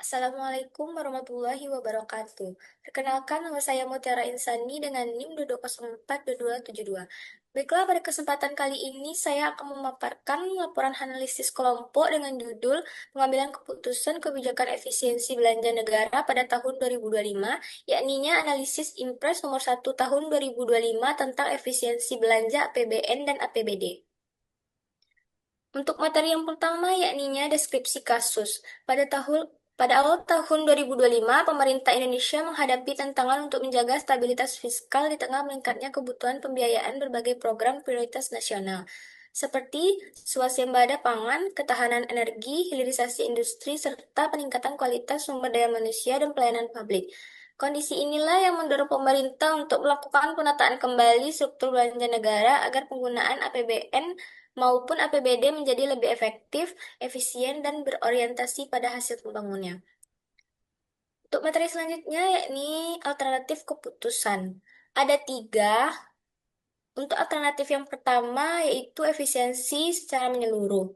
Assalamualaikum warahmatullahi wabarakatuh. Perkenalkan, nama saya Mutiara Insani dengan NIM 2042272. Baiklah, pada kesempatan kali ini saya akan memaparkan laporan analisis kelompok dengan judul Pengambilan Keputusan Kebijakan Efisiensi Belanja Negara pada tahun 2025, yakninya analisis Impres nomor 1 tahun 2025 tentang efisiensi belanja APBN dan APBD. Untuk materi yang pertama, yakninya deskripsi kasus. Pada awal tahun 2025, pemerintah Indonesia menghadapi tantangan untuk menjaga stabilitas fiskal di tengah meningkatnya kebutuhan pembiayaan berbagai program prioritas nasional, seperti swasembada pangan, ketahanan energi, hilirisasi industri, serta peningkatan kualitas sumber daya manusia dan pelayanan publik. Kondisi inilah yang mendorong pemerintah untuk melakukan penataan kembali struktur belanja negara agar penggunaan APBN maupun APBD menjadi lebih efektif, efisien, dan berorientasi pada hasil pembangunnya. Untuk materi selanjutnya, yakni alternatif keputusan. Ada tiga. Untuk alternatif yang pertama, yaitu efisiensi secara menyeluruh,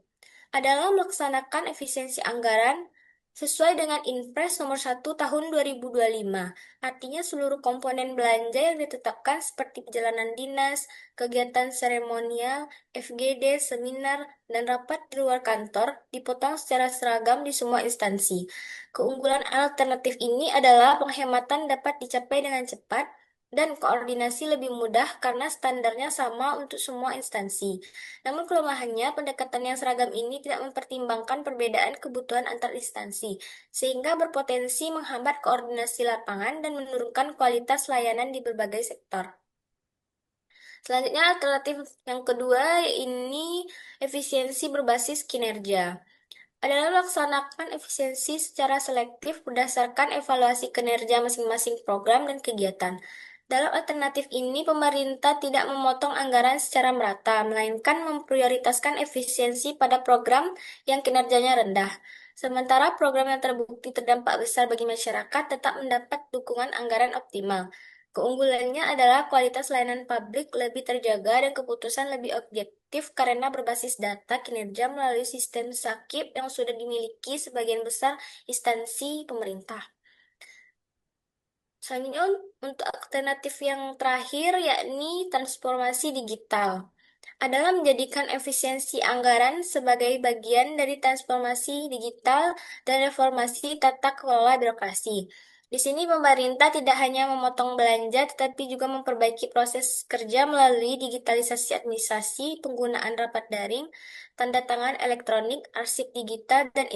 adalah melaksanakan efisiensi anggaran sesuai dengan Inpres nomor 1 tahun 2025. Artinya seluruh komponen belanja yang ditetapkan seperti perjalanan dinas, kegiatan seremonial, FGD, seminar, dan rapat di luar kantor dipotong secara seragam di semua instansi. Keunggulan alternatif ini adalah penghematan dapat dicapai dengan cepat dan koordinasi lebih mudah karena standarnya sama untuk semua instansi. Namun kelemahannya, pendekatan yang seragam ini tidak mempertimbangkan perbedaan kebutuhan antar instansi, sehingga berpotensi menghambat koordinasi lapangan dan menurunkan kualitas layanan di berbagai sektor. Selanjutnya, alternatif yang kedua ini efisiensi berbasis kinerja adalah melaksanakan efisiensi secara selektif berdasarkan evaluasi kinerja masing-masing program dan kegiatan. Dalam alternatif ini, pemerintah tidak memotong anggaran secara merata, melainkan memprioritaskan efisiensi pada program yang kinerjanya rendah. Sementara program yang terbukti terdampak besar bagi masyarakat tetap mendapat dukungan anggaran optimal. Keunggulannya adalah kualitas layanan publik lebih terjaga dan keputusan lebih objektif karena berbasis data kinerja melalui sistem SAKIP yang sudah dimiliki sebagian besar instansi pemerintah. Selanjutnya untuk alternatif yang terakhir yakni transformasi digital adalah menjadikan efisiensi anggaran sebagai bagian dari transformasi digital dan reformasi tata kelola birokrasi. Di sini pemerintah tidak hanya memotong belanja tetapi juga memperbaiki proses kerja melalui digitalisasi administrasi, penggunaan rapat daring, tanda tangan elektronik, arsip digital, dan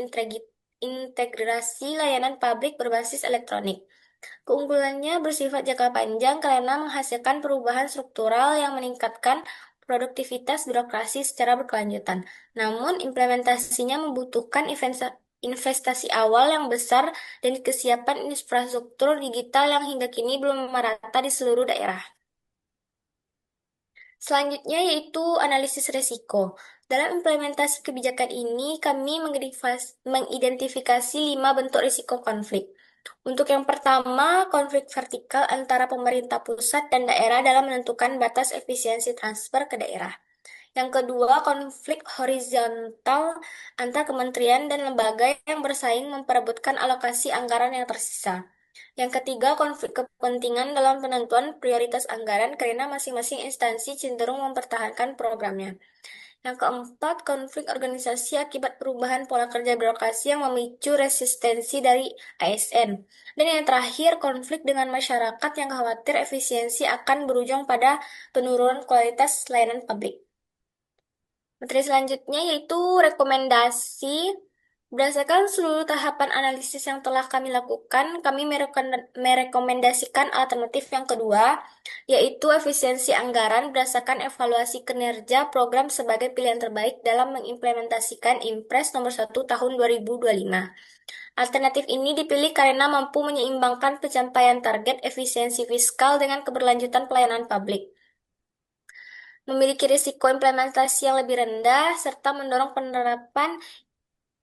integrasi layanan publik berbasis elektronik. Keunggulannya bersifat jangka panjang karena menghasilkan perubahan struktural yang meningkatkan produktivitas birokrasi secara berkelanjutan. Namun, implementasinya membutuhkan investasi awal yang besar dan kesiapan infrastruktur digital yang hingga kini belum merata di seluruh daerah. Selanjutnya yaitu analisis risiko. Dalam implementasi kebijakan ini, kami mengidentifikasi 5 bentuk risiko konflik. Untuk yang pertama, konflik vertikal antara pemerintah pusat dan daerah dalam menentukan batas efisiensi transfer ke daerah. Yang kedua, konflik horizontal antar kementerian dan lembaga yang bersaing memperebutkan alokasi anggaran yang tersisa. Yang ketiga, konflik kepentingan dalam penentuan prioritas anggaran karena masing-masing instansi cenderung mempertahankan programnya. Yang keempat, konflik organisasi akibat perubahan pola kerja birokrasi yang memicu resistensi dari ASN. Dan yang terakhir, konflik dengan masyarakat yang khawatir efisiensi akan berujung pada penurunan kualitas layanan publik. Materi selanjutnya yaitu rekomendasi. Berdasarkan seluruh tahapan analisis yang telah kami lakukan, kami merekomendasikan alternatif yang kedua, yaitu efisiensi anggaran berdasarkan evaluasi kinerja program sebagai pilihan terbaik dalam mengimplementasikan Impres nomor 1 tahun 2025. Alternatif ini dipilih karena mampu menyeimbangkan pencapaian target efisiensi fiskal dengan keberlanjutan pelayanan publik, memiliki risiko implementasi yang lebih rendah, serta mendorong penerapan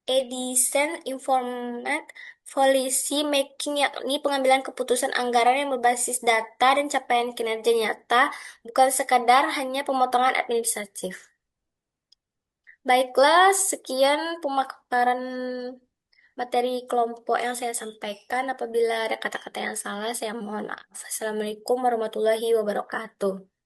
Edison Informed Policy Making, yakni pengambilan keputusan anggaran yang berbasis data dan capaian kinerja nyata, bukan sekadar hanya pemotongan administratif. Baiklah, sekian pemaparan materi kelompok yang saya sampaikan. Apabila ada kata-kata yang salah, saya mohon maaf. Assalamualaikum warahmatullahi wabarakatuh.